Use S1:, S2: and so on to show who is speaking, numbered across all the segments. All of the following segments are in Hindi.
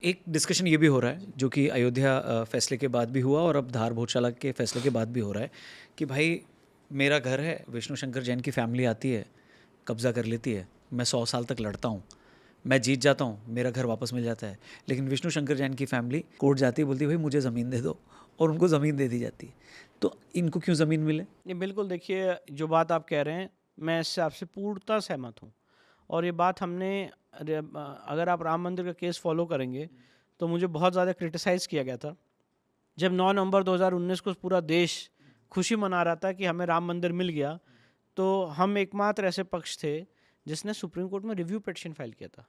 S1: एक डिस्कशन ये भी हो रहा है जो कि अयोध्या फैसले के बाद भी हुआ और अब धार भोजशाला के फैसले के बाद भी हो रहा है कि भाई मेरा घर है, विष्णु शंकर जैन की फैमिली आती है, कब्ज़ा कर लेती है, मैं 100 साल तक लड़ता हूँ, मैं जीत जाता हूँ, मेरा घर वापस मिल जाता है। लेकिन विष्णु शंकर जैन की फैमिली कोर्ट जाती है, बोलती है भाई मुझे ज़मीन दे दो, और उनको ज़मीन दे दी जाती है। तो इनको क्यों ज़मीन मिले?
S2: ये बिल्कुल देखिए, जो बात आप कह रहे हैं मैं इससे आपसे पूर्णतः सहमत हूँ। और ये बात हमने अगर आप राम मंदिर का केस फॉलो करेंगे तो मुझे बहुत ज़्यादा क्रिटिसाइज़ किया गया था। जब 9 नवंबर 2019 को पूरा देश खुशी मना रहा था कि हमें राम मंदिर मिल गया, तो हम एकमात्र ऐसे पक्ष थे जिसने सुप्रीम कोर्ट में रिव्यू पिटीशन फाइल किया था।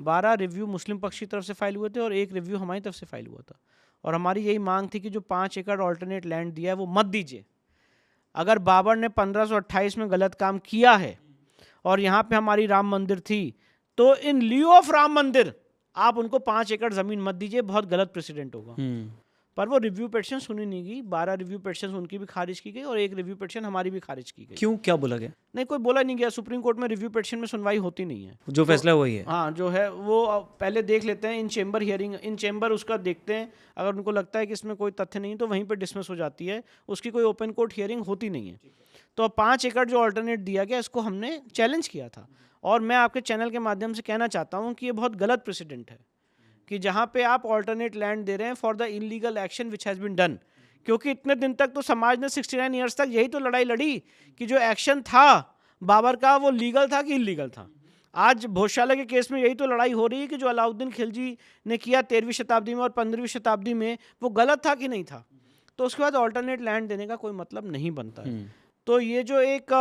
S2: 12 रिव्यू मुस्लिम पक्ष की तरफ से फाइल हुए थे और 1 रिव्यू हमारी तरफ से फाइल हुआ था। और हमारी यही मांग थी कि जो 5 एकड़ ऑल्टरनेट लैंड दिया है वो मत दीजिए। अगर बाबर ने 1528 में गलत काम किया है और यहाँ पे हमारी राम मंदिर थी, तो इन लियो ऑफ राम मंदिर आप उनको 5 एकड़ जमीन मत दीजिए, बहुत गलत प्रेसिडेंट होगा। पर वो रिव्यू पिटीशन सुनी नहीं गई। 12 रिव्यू पिटीशन उनकी भी खारिज की गई और 1 रिव्यू पिटीशन हमारी भी खारिज की गई।
S1: क्यों, क्या बोला गया?
S2: नहीं, कोई बोला नहीं गया। सुप्रीम कोर्ट में रिव्यू पिटीशन में सुनवाई होती नहीं है।
S1: जो फैसला वही है।
S2: हाँ, जो है वो पहले देख लेते हैं, इन चेंबर हियरिंग, इन चेंबर उसका देखते हैं। अगर उनको लगता है कि इसमें कोई तथ्य नहीं तो वहीं पर डिसमिस हो जाती है, उसकी कोई ओपन कोर्ट हियरिंग होती नहीं है। तो 5 एकड़ जो ऑल्टरनेट दिया गया, इसको हमने चैलेंज किया था। और मैं आपके चैनल के माध्यम से कहना चाहता हूँ कि ये बहुत गलत प्रेसिडेंट है कि जहाँ पे आप ऑल्टरनेट लैंड दे रहे हैं for the illegal action which has been done. क्योंकि इतने दिन तक तो समाज ने 69 ईयर्स तक यही तो लड़ाई लड़ी कि जो एक्शन था बाबर का वो लीगल था कि इलीगल था। आज भोजशाला के केस में यही तो लड़ाई हो रही है कि जो अलाउद्दीन खिलजी ने किया 13वीं शताब्दी में और 15वीं शताब्दी में, वो गलत था कि नहीं था। तो उसके बाद ऑल्टरनेट लैंड देने का कोई मतलब नहीं बनता है। तो ये जो एक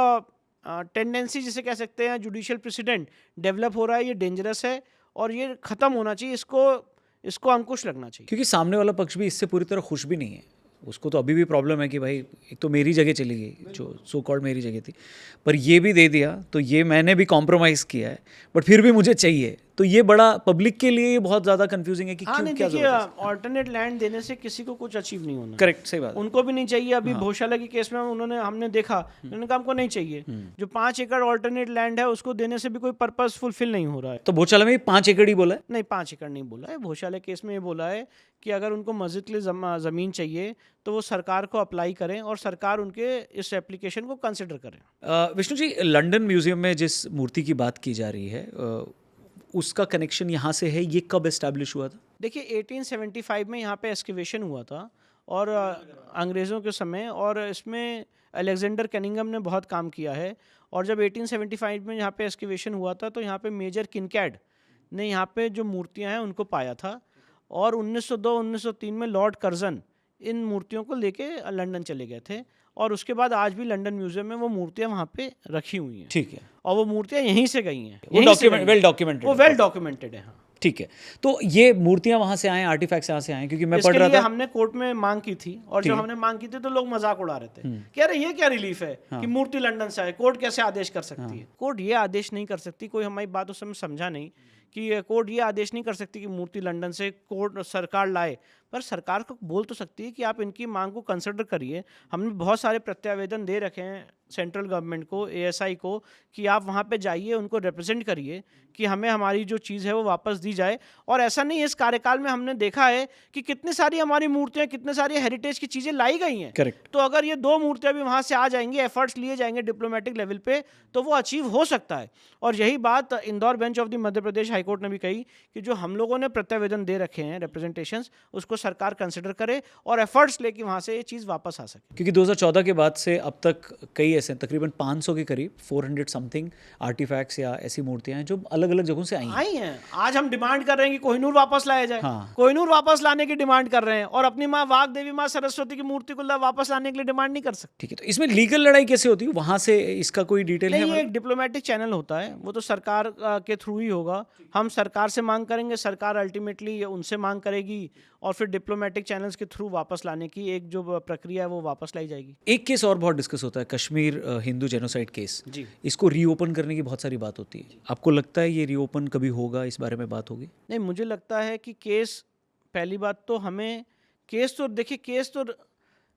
S2: टेंडेंसी जिसे कह सकते हैं जुडिशियल प्रेसिडेंट डेवलप हो रहा है, ये डेंजरस है और ये ख़त्म होना चाहिए। इसको अंकुश लगना चाहिए।
S1: क्योंकि सामने वाला पक्ष भी इससे पूरी तरह खुश भी नहीं है। उसको तो अभी भी प्रॉब्लम है कि भाई एक तो मेरी जगह चली गई, जो सो कॉल्ड मेरी जगह थी, पर ये भी दे दिया तो ये मैंने भी कॉम्प्रोमाइज़ किया है, बट फिर भी मुझे चाहिए। तो ये बड़ा पब्लिक के लिए बहुत ज़्यादा कंफ्यूजिंग है कि
S2: हाँ,
S1: क्यों, क्या
S2: देखिए,
S1: जरूरत है।
S2: ऑल्टरनेट लैंड देने से किसी को कुछ अचीव नहीं होना।
S1: करेक्ट, सही बात है।
S2: उनको भी नहीं चाहिए। अभी भोजशाला के केस में हमने देखा, उन्होंने कहा हमको नहीं चाहिए। जो 5 एकड़ ऑल्टरनेट लैंड है उसको देने से भी कोई पर्पस फुलफिल नहीं हो रहा है।
S1: तो भोजशाला में 5 एकड़ ही बोला है?
S2: नहीं, 5 एकड़ नहीं बोला है। भोजशाला केस में ये बोला है कि अगर उनको मस्जिद के लिए ज़मीन चाहिए तो वो सरकार को अप्लाई करें और सरकार उनके इस एप्लीकेशन को कंसिडर करें।
S1: विष्णु जी, लंदन म्यूजियम में जिस मूर्ति की बात की जा रही है, उसका कनेक्शन यहाँ से है, ये कब एस्टैब्लिश हुआ था?
S2: देखिए, 1875 में यहाँ पे एक्सकवेशन हुआ था और अंग्रेज़ों के समय, और इसमें अलेक्जेंडर कनिंघम ने बहुत काम किया है। और जब 1875 में यहाँ पे एक्सकवेशन हुआ था तो यहाँ पे मेजर किनकैड ने यहाँ पे जो मूर्तियाँ हैं उनको पाया था। और 1902-1903 में लॉर्ड कर्जन इन मूर्तियों को लेके लंदन चले गए थे। और उसके बाद आज भी लंदन म्यूजियम में वो मूर्तियाँ वहाँ पे रखी हुई हैं।
S1: ठीक है।
S2: और वो मूर्तियाँ यहीं से गई हैं,
S1: वो वेल डॉक्यूमेंटेड,
S2: वो वेल डॉक्यूमेंटेड है। हाँ,
S1: ठीक है। तो ये मूर्तियां वहां से आए, आर्टिफैक्ट्स यहाँ से आए, क्योंकि मैं पढ़
S2: इसके
S1: रहा
S2: लिए
S1: था।
S2: हमने कोर्ट में मांग की थी और जब हमने मांग की थी तो लोग मजाक उड़ा रहे थे, कह रहे ये क्या रिलीफ है कि मूर्ति लंदन से आए, कोर्ट कैसे आदेश कर सकती है। कोर्ट ये आदेश नहीं कर सकती। कोई हमारी बात उस समय समझा नहीं कि कोर्ट ये आदेश नहीं कर सकती कि मूर्ति लंदन से कोर्ट सरकार लाए। पर सरकार को बोल तो सकती है कि आप इनकी मांग को कंसिडर करिए। हमने बहुत सारे प्रत्यावेदन दे रखे हैं सेंट्रल गवर्नमेंट को, एएसआई को, कि आप वहाँ पे जाइए, उनको रिप्रेजेंट करिए कि हमें हमारी जो चीज़ है वो वापस दी जाए। और ऐसा नहीं है, इस कार्यकाल में हमने देखा है कि कितनी सारी हमारी मूर्तियाँ, कितने सारी हेरिटेज की चीज़ें लाई गई हैं।
S1: करेक्ट।
S2: तो अगर ये 2 मूर्तियाँ भी वहाँ से आ जाएंगी, एफर्ट्स लिए जाएंगे डिप्लोमेटिक लेवल पे, तो वो अचीव हो सकता है। और यही बात Indore bench of the Madhya Pradesh high court ने भी कही कि जो हम लोगों ने प्रत्यावेदन दे रखे हैं, रिप्रेजेंटेशंस, उसको सरकार कंसिडर करे और एफर्ट्स लेके वहाँ से ये चीज़ वापस आ सके।
S1: क्योंकि 2014 के बाद से अब तक कई ऐसे तकरीबन 500 के करीब 400 समथिंग आर्टिफैक्ट्स या ऐसी मूर्तियां हैं जो अलग अलग जगहों से आई हैं।
S2: आज हम डिमांड कर रहे हैं कि कोहिनूर वापस लाया जाए।
S1: हाँ।
S2: कोहिनूर वापस लाने की डिमांड कर रहे हैं और अपनी माँ वाग देवी, माँ सरस्वती की मूर्ति को वापस लाने के लिए डिमांड नहीं कर सकते।
S1: ठीक है। तो इसमें लीगल लड़ाई कैसे होती है वहां से, इसका कोई डिटेल है?
S2: नहीं, ये एक डिप्लोमेटिक चैनल होता है, वो तो सरकार के थ्रू ही होगा। हम सरकार से मांग करेंगे, सरकार अल्टीमेटली उनसे मांग करेगी और फिर डिप्लोमेटिक चैनल्स के थ्रू वापस लाने की एक जो प्रक्रिया है वो वापस लाई जाएगी।
S1: एक केस और बहुत डिस्कस होता है, कश्मीर हिंदू जेनोसाइड केस
S2: जी।
S1: इसको रीओपन करने की बहुत सारी बात होती है। आपको लगता है ये रीओपन कभी होगा, इस बारे में बात होगी?
S2: नहीं, मुझे लगता है कि केस, पहली बात तो हमें केस तो देखिए, केस तो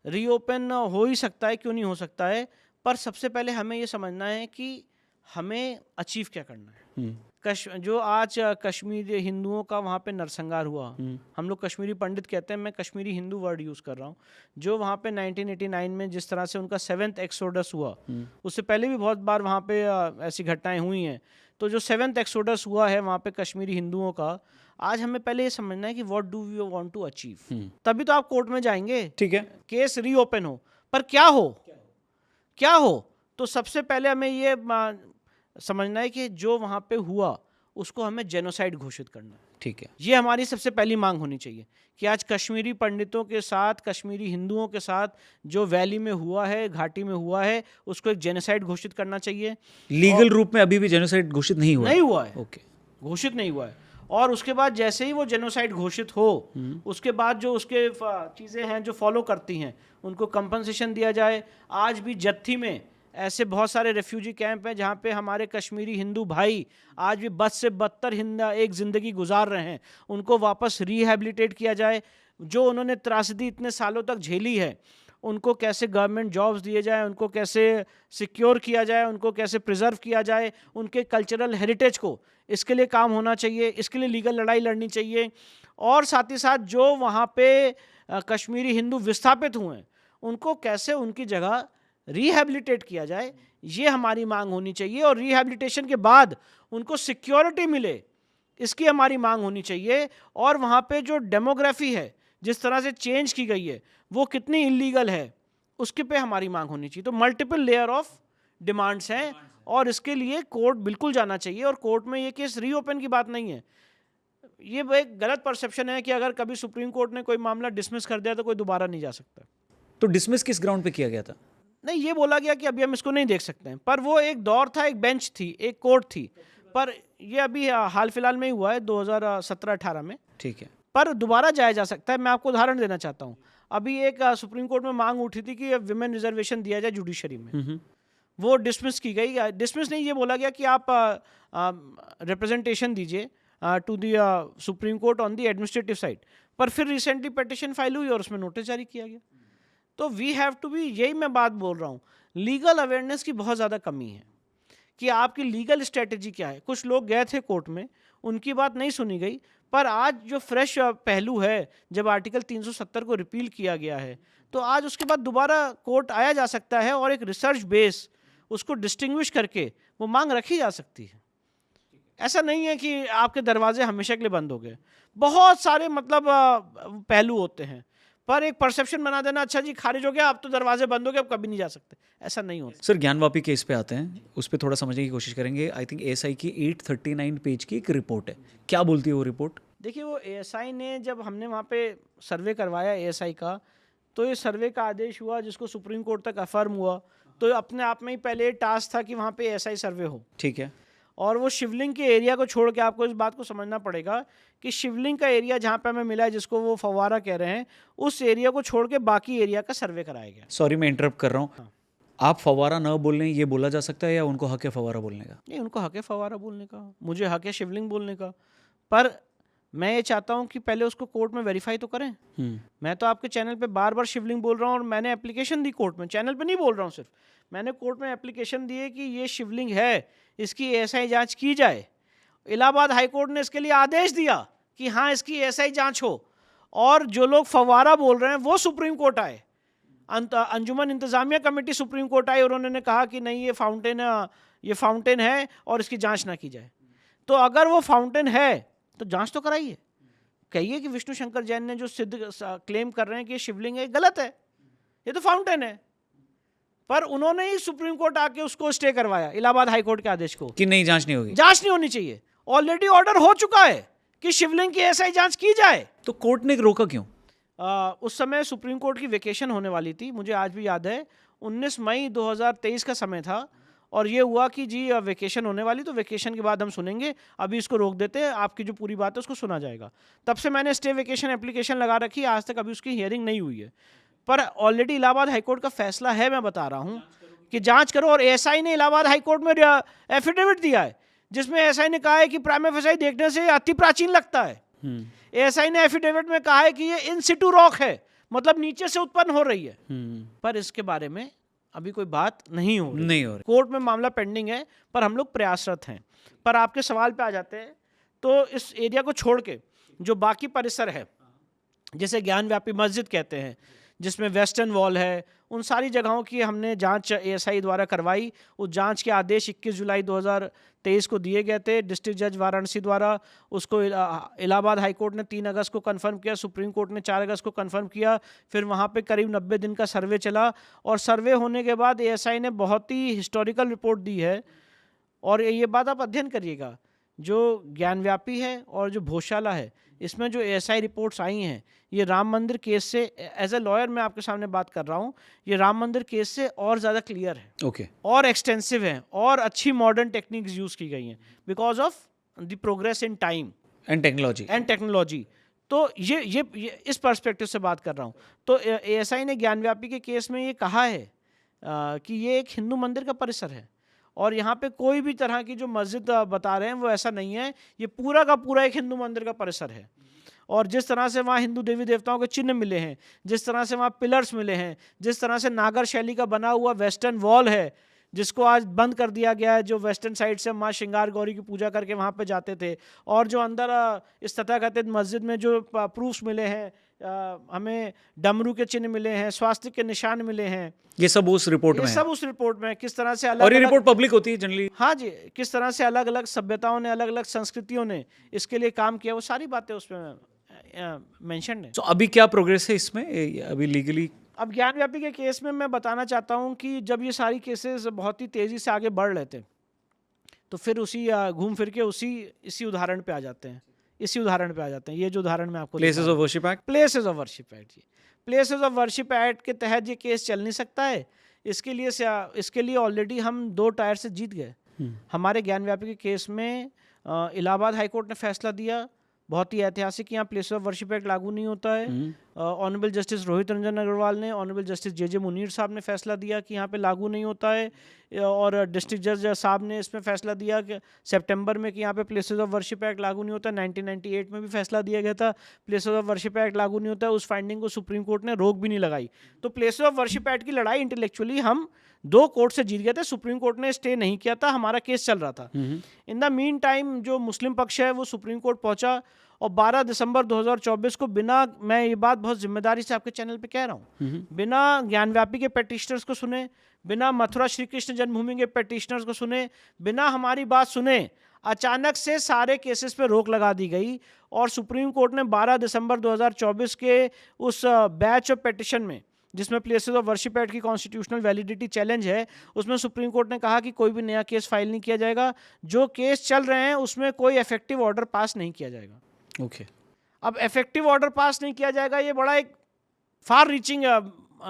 S2: रीओपन हो ही सकता है, क्यों नहीं हो सकता है। पर सबसे पहले हमें ये समझना है कि हमें अचीव क्या करना है। जो आज कश्मीरी हिंदुओं का वहाँ पे नरसंहार हुआ, हम लोग कश्मीरी पंडित कहते हैं, मैं कश्मीरी हिंदू वर्ड यूज़ कर रहा हूँ, जो वहाँ पे 1989 में जिस तरह से उनका 7th एक्सोडस हुआ, उससे पहले भी बहुत बार वहाँ पे ऐसी घटनाएं हुई हैं। तो जो 7th एक्सोडस हुआ है वहाँ पे कश्मीरी हिंदुओं का, आज हमें पहले ये समझना है कि what do we want to achieve, तभी तो आप कोर्ट में जाएंगे,
S1: ठीक है,
S2: केस रीओपन हो। पर क्या हो तो सबसे पहले हमें ये समझना है कि जो वहाँ पे हुआ उसको हमें जेनोसाइड घोषित करना है।
S1: ठीक है,
S2: ये हमारी सबसे पहली मांग होनी चाहिए कि आज कश्मीरी पंडितों के साथ, कश्मीरी हिंदुओं के साथ जो वैली में हुआ है, घाटी में हुआ है, उसको एक जेनोसाइड घोषित करना चाहिए।
S1: लीगल रूप में अभी भी जेनोसाइड घोषित नहीं हुआ है।
S2: ओके, घोषित नहीं हुआ है। और उसके बाद जैसे ही वो जेनोसाइड घोषित हो, उसके बाद जो उसके चीज़ें हैं जो फॉलो करती हैं, उनको कंपनसेशन दिया जाए। आज भी जत्थी में ऐसे बहुत सारे रेफ्यूजी कैंप हैं जहाँ पे हमारे कश्मीरी हिंदू भाई आज भी बद से बदतर एक ज़िंदगी गुजार रहे हैं, उनको वापस रिहैबिलिटेट किया जाए। जो उन्होंने त्रासदी इतने सालों तक झेली है, उनको कैसे गवर्नमेंट जॉब्स दिए जाए, उनको कैसे सिक्योर किया जाए, उनको कैसे प्रिजर्व किया जाए, उनके कल्चरल हेरिटेज को, इसके लिए काम होना चाहिए, इसके लिए लीगल लड़ाई लड़नी चाहिए। और साथ ही साथ जो वहाँ पे कश्मीरी हिंदू विस्थापित हुए हैं, उनको कैसे उनकी जगह रिहैबिलिटेट किया जाए, ये हमारी मांग होनी चाहिए। और रिहैबिलिटेशन के बाद उनको सिक्योरिटी मिले, इसकी हमारी मांग होनी चाहिए। और वहाँ पे जो डेमोग्राफी है, जिस तरह से चेंज की गई है, वो कितनी इलीगल है, उसके पे हमारी मांग होनी चाहिए। तो मल्टीपल लेयर ऑफ डिमांड्स हैं और इसके लिए कोर्ट बिल्कुल जाना चाहिए। और कोर्ट में ये केस रीओपन की बात नहीं है। ये एक गलत परसेप्शन है कि अगर कभी सुप्रीम कोर्ट ने कोई मामला डिसमिस कर दिया तो कोई दोबारा नहीं जा सकता।
S1: तो डिसमिस किस ग्राउंड पे किया गया था?
S2: नहीं, ये बोला गया कि अभी हम इसको नहीं देख सकते हैं, पर वो एक दौर था, एक बेंच थी, एक कोर्ट थी। पर ये अभी हाल फिलहाल में ही हुआ है 2017-18 में।
S1: ठीक है,
S2: पर दोबारा जाया जा सकता है। मैं आपको उदाहरण देना चाहता हूँ। अभी एक सुप्रीम कोर्ट में मांग उठी थी कि विमेन रिजर्वेशन दिया जाए जुडिशरी में, वो डिसमिस की गई। डिसमिस नहीं, ये बोला गया कि आप रिप्रेजेंटेशन दीजिए to the Supreme Court on the administrative side. पर फिर रिसेंटली पिटिशन फाइल हुई और उसमें नोटिस जारी किया गया। तो वी हैव टू बी, यही मैं बात बोल रहा हूँ, लीगल अवेयरनेस की बहुत ज़्यादा कमी है कि आपकी लीगल स्ट्रेटजी क्या है। कुछ लोग गए थे कोर्ट में, उनकी बात नहीं सुनी गई। पर आज जो फ्रेश पहलू है, जब आर्टिकल 370 को रिपील किया गया है, तो आज उसके बाद दोबारा कोर्ट आया जा सकता है और एक रिसर्च बेस उसको डिस्टिंग्विश करके वो मांग रखी जा सकती है। ऐसा नहीं है कि आपके दरवाजे हमेशा के लिए बंद हो गए। बहुत सारे मतलब पहलू होते हैं, पर एक परसेप्शन बना देना, अच्छा जी खारिज हो गया, अब तो दरवाजे बंद हो गए, अब कभी नहीं जा सकते, ऐसा नहीं होता।
S1: सर ज्ञानवापी केस पे आते हैं, उस पर थोड़ा समझने की कोशिश करेंगे। आई थिंक एएसआई की 839 पेज की एक रिपोर्ट है, क्या बोलती है वो रिपोर्ट?
S2: देखिए, वो एएसआई ने, जब हमने वहाँ पे सर्वे करवाया एएसआई का, तो ये सर्वे का आदेश हुआ जिसको सुप्रीम कोर्ट तक अफर्म हुआ। तो अपने आप में ही पहले टास्क था कि वहाँ पे एएसआई सर्वे हो।
S1: ठीक है,
S2: और वो शिवलिंग के एरिया को छोड़ के, आपको इस बात को समझना पड़ेगा कि शिवलिंग का एरिया जहाँ पे हमें मिला है, जिसको वो फव्वारा कह रहे हैं, उस एरिया को छोड़ के बाकी एरिया का सर्वे कराया गया।
S1: सॉरी मैं इंटरप्ट कर रहा हूँ, आप फव्वारा न बोलने ये बोला जा सकता है या उनको हक है फव्वारा बोलने का?
S2: नहीं, उनको हक है फव्वारा बोलने का, मुझे हक है शिवलिंग बोलने का। पर मैं ये चाहता हूँ कि पहले उसको कोर्ट में वेरीफाई तो करें। मैं तो आपके चैनल पे बार बार शिवलिंग बोल रहा हूँ और मैंने एप्लीकेशन दी कोर्ट में, चैनल पे नहीं बोल रहा हूँ सिर्फ, मैंने कोर्ट में एप्लीकेशन दी है कि ये शिवलिंग है, इसकी एएसआई जांच की जाए। इलाहाबाद हाई कोर्ट ने इसके लिए आदेश दिया कि हाँ इसकी एएसआई जांच हो। और जो लोग फव्वारा बोल रहे हैं वो सुप्रीम कोर्ट आए, अंजुमन इंतजामिया कमेटी सुप्रीम कोर्ट आई और उन्होंने कहा कि नहीं ये फाउंटेन है और इसकी जांच ना की जाए। तो अगर वो फाउंटेन है तो जांच तो कराइए, कहिए कि विष्णु शंकर जैन ने जो सिद्ध क्लेम कर रहे हैं कि ये शिवलिंग है, गलत है, ये तो फाउंटेन है। पर उन्होंने ही सुप्रीम कोर्ट आके उसको स्टे करवाया, इलाहाबाद हाई कोर्ट के आदेश को,
S1: कि नहीं जांच नहीं होगी,
S2: जांच नहीं होनी चाहिए। ऑलरेडी ऑर्डर हो चुका है कि शिवलिंग की एएसआई जांच की जाए।
S1: तो कोर्ट ने रोका क्यों?
S2: उस समय सुप्रीम कोर्ट की वेकेशन होने वाली थी, मुझे आज भी याद है, 19 मई 2023 का समय था। और ये हुआ कि जी वेकेशन होने वाली, तो वेकेशन के बाद हम सुनेंगे, अभी इसको रोक देते हैं, आपकी जो पूरी बात है उसको सुना जाएगा। तब से मैंने स्टे वेकेशन एप्लीकेशन लगा रखी है, आज तक अभी उसकी हियरिंग नहीं हुई है। पर ऑलरेडी इलाहाबाद हाईकोर्ट का फैसला है, मैं बता रहा हूँ कि जांच करो। और एएसआई ने इलाहाबाद हाईकोर्ट में एफिडेविट दिया है जिसमें एएसआई ने कहा है कि प्राइमा फेसाई देखने से अति प्राचीन लगता है। एएसआई ने एफिडेविट में कहा है कि ये इन सिटू रॉक है, मतलब नीचे से उत्पन्न हो रही है। पर इसके बारे में अभी कोई बात नहीं हो रही।
S1: नहीं हो रही।
S2: कोर्ट में मामला पेंडिंग है, पर हम लोग प्रयासरत हैं। पर आपके सवाल पे आ जाते हैं, तो इस एरिया को छोड़ के जो बाकी परिसर है, जैसे ज्ञानव्यापी मस्जिद कहते हैं, जिसमें वेस्टर्न वॉल है, उन सारी जगहों की हमने जांच एएसआई द्वारा करवाई। उस जांच के आदेश 21 जुलाई 2023 को दिए गए थे डिस्ट्रिक्ट जज वाराणसी द्वारा। उसको इलाहाबाद हाई कोर्ट ने 3 अगस्त को कंफर्म किया, सुप्रीम कोर्ट ने 4 अगस्त को कंफर्म किया। फिर वहाँ पे करीब 90 दिन का सर्वे चला, और सर्वे होने के बाद एएसआई ने बहुत ही हिस्टोरिकल रिपोर्ट दी है। और ये बात आप अध्ययन करिएगा, जो ज्ञानव्यापी है और जो भोजशाला है, इसमें जो एएसआई रिपोर्ट्स आई हैं, ये राम मंदिर केस से, एज ए लॉयर मैं आपके सामने बात कर रहा हूँ, ये राम मंदिर केस से और ज़्यादा क्लियर है,
S1: ओके,
S2: और एक्सटेंसिव है, और अच्छी मॉडर्न टेक्निक्स यूज़ की गई हैं because of the progress in time
S1: and technology.
S2: तो ये इस पर्सपेक्टिव से बात कर रहा हूँ। तो एएसआई ने ज्ञानव्यापी के केस में ये कहा है कि ये एक हिंदू मंदिर का परिसर है, और यहाँ पे कोई भी तरह की जो मस्जिद बता रहे हैं वो ऐसा नहीं है, ये पूरा का पूरा एक हिंदू मंदिर का परिसर है। और जिस तरह से वहाँ हिंदू देवी देवताओं के चिन्ह मिले हैं, जिस तरह से वहाँ पिलर्स मिले हैं, जिस तरह से नागर शैली का बना हुआ वेस्टर्न वॉल है, जिसको आज बंद कर दिया गया है, जो वेस्टर्न साइड से माँ श्रृंगार गौरी की पूजा करके वहाँ पे जाते थे, और जो अंदर इस तथाकथित मस्जिद में जो प्रूफ्स मिले हैं, हमें डमरू के चिन्ह मिले हैं, स्वास्तिक के निशान मिले हैं,
S1: ये सब उस रिपोर्ट में है।
S2: सब उस रिपोर्ट में किस तरह से
S1: और ये रिपोर्ट पब्लिक होती है जनरली।
S2: हाँ जी, किस तरह से अलग अलग सभ्यताओं ने, अलग अलग संस्कृतियों ने इसके लिए काम किया, वो सारी बातें उसमें मेंशन है।
S1: तो अभी क्या प्रोग्रेस है इसमें, अभी लीगली?
S2: अब ज्ञानव्यापी के केस में मैं बताना चाहता हूँ कि जब ये सारी केसेस बहुत ही तेज़ी से आगे बढ़ रहे थे, तो फिर उसी घूम फिर के इसी उदाहरण पे आ जाते हैं, ये जो उदाहरण मैं आपको
S1: Places of Worship Act,
S2: Places of Worship Act जी, प्लेसेस ऑफ वर्शिप एक्ट के तहत ये केस चल नहीं सकता है। इसके लिए ऑलरेडी हम 2 टायर से जीत गए। हमारे ज्ञानव्यापी के केस में इलाहाबाद हाई कोर्ट ने फैसला दिया, बहुत ही ऐतिहासिक, यहाँ प्लेस ऑफ वर्शिप एक्ट लागू नहीं होता है। ऑनरेबल जस्टिस रोहित रंजन अग्रवाल ने, ऑनरेबल जस्टिस जे मुनीर साहब ने फैसला दिया कि यहाँ पे लागू नहीं होता है, और डिस्ट्रिक्ट जज साहब ने इसमें फैसला दिया कि सितंबर में कि यहाँ पे प्लेसेस ऑफ वर्शिप एक्ट लागू नहीं होता। 1998 में भी फैसला दिया गया था, प्लेसेस ऑफ वर्शिप एक्ट लागू नहीं होता है। उस फाइंडिंग को सुप्रीम कोर्ट ने रोक भी नहीं लगाई। तो प्लेसेस ऑफ वर्शिप एक्ट की लड़ाई इंटेलेक्चुअली हम 2 कोर्ट से जीत गए थे, सुप्रीम कोर्ट ने स्टे नहीं किया था, हमारा केस चल रहा था। इन द मीन टाइम जो मुस्लिम पक्ष है वो सुप्रीम कोर्ट पहुंचा, और 12 दिसंबर 2024 को बिना, मैं ये बात बहुत जिम्मेदारी से आपके चैनल पे कह रहा हूँ, बिना ज्ञानव्यापी के पेटिशनर्स को सुने, बिना मथुरा श्री कृष्ण जन्मभूमि के पेटिशनर्स को सुने, बिना हमारी बात सुने, अचानक से सारे केसेस पे रोक लगा दी गई। और सुप्रीम कोर्ट ने 12 दिसंबर 2024 के उस बैच ऑफ पेटिशन में, जिसमें प्लेसेस ऑफ वर्शिप एक्ट की कॉन्स्टिट्यूशनल वैलिडिटी चैलेंज है, उसमें सुप्रीम कोर्ट ने कहा कि कोई भी नया केस फाइल नहीं किया जाएगा, जो केस चल रहे हैं उसमें कोई इफेक्टिव ऑर्डर पास नहीं किया जाएगा।
S1: ओके,
S2: अब इफेक्टिव ऑर्डर पास नहीं किया जाएगा, ये बड़ा एक फार रीचिंग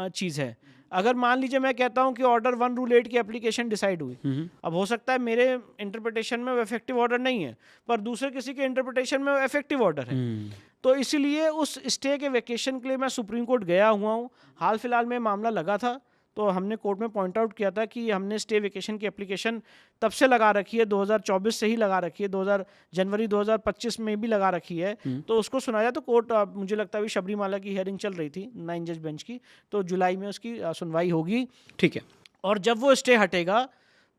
S2: चीज़ है। अगर मान लीजिए मैं कहता हूं कि ऑर्डर 1 रूल 8 की एप्लीकेशन डिसाइड हुई, अब हो सकता है मेरे इंटरप्रिटेशन में वो इफेक्टिव ऑर्डर नहीं है, पर दूसरे किसी के इंटरप्रिटेशन में वो इफेक्टिव ऑर्डर है। तो इसीलिए उस स्टे के वेकेशन के लिए मैं सुप्रीम कोर्ट गया हुआ हूँ। हाल फिलहाल में मामला लगा था, तो हमने कोर्ट में पॉइंट आउट किया था कि हमने स्टे वेकेशन की एप्लीकेशन तब से लगा रखी है, 2024 से ही लगा रखी है, जनवरी 2025 में भी लगा रखी है। तो उसको सुनाया, तो कोर्ट, मुझे लगता है शबरीमाला की हियरिंग चल रही थी 9 जज बेंच की, तो जुलाई में उसकी सुनवाई होगी।
S1: ठीक है।
S2: और जब वो स्टे हटेगा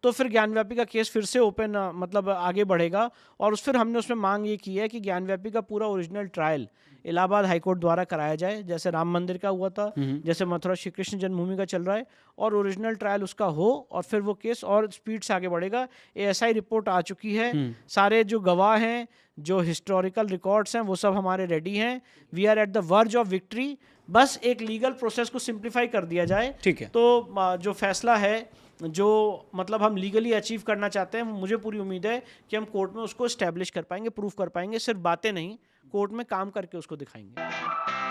S2: तो फिर ज्ञानव्यापी का केस फिर से ओपन, मतलब आगे बढ़ेगा। और फिर हमने उसमें मांग ये की है कि ज्ञानव्यापी का पूरा ओरिजिनल ट्रायल इलाहाबाद हाईकोर्ट द्वारा कराया जाए, जैसे राम मंदिर का हुआ था, जैसे मथुरा श्री कृष्ण जन्मभूमि का चल रहा है, और ओरिजिनल ट्रायल उसका हो, और फिर वो केस और स्पीड से आगे बढ़ेगा। एएसआई रिपोर्ट आ चुकी है, सारे जो गवाह हैं, जो हिस्टोरिकल रिकॉर्ड्स हैं, वो सब हमारे रेडी हैं। We are at the verge of victory. बस एक लीगल प्रोसेस को सिंप्लीफाई कर दिया जाए।
S1: ठीक है।
S2: तो जो फैसला है, जो मतलब हम लीगली अचीव करना चाहते हैं, मुझे पूरी उम्मीद है कि हम कोर्ट में उसको एस्टैब्लिश कर पाएंगे, प्रूफ कर पाएंगे। सिर्फ बातें नहीं, कोर्ट में काम करके उसको दिखाएंगे।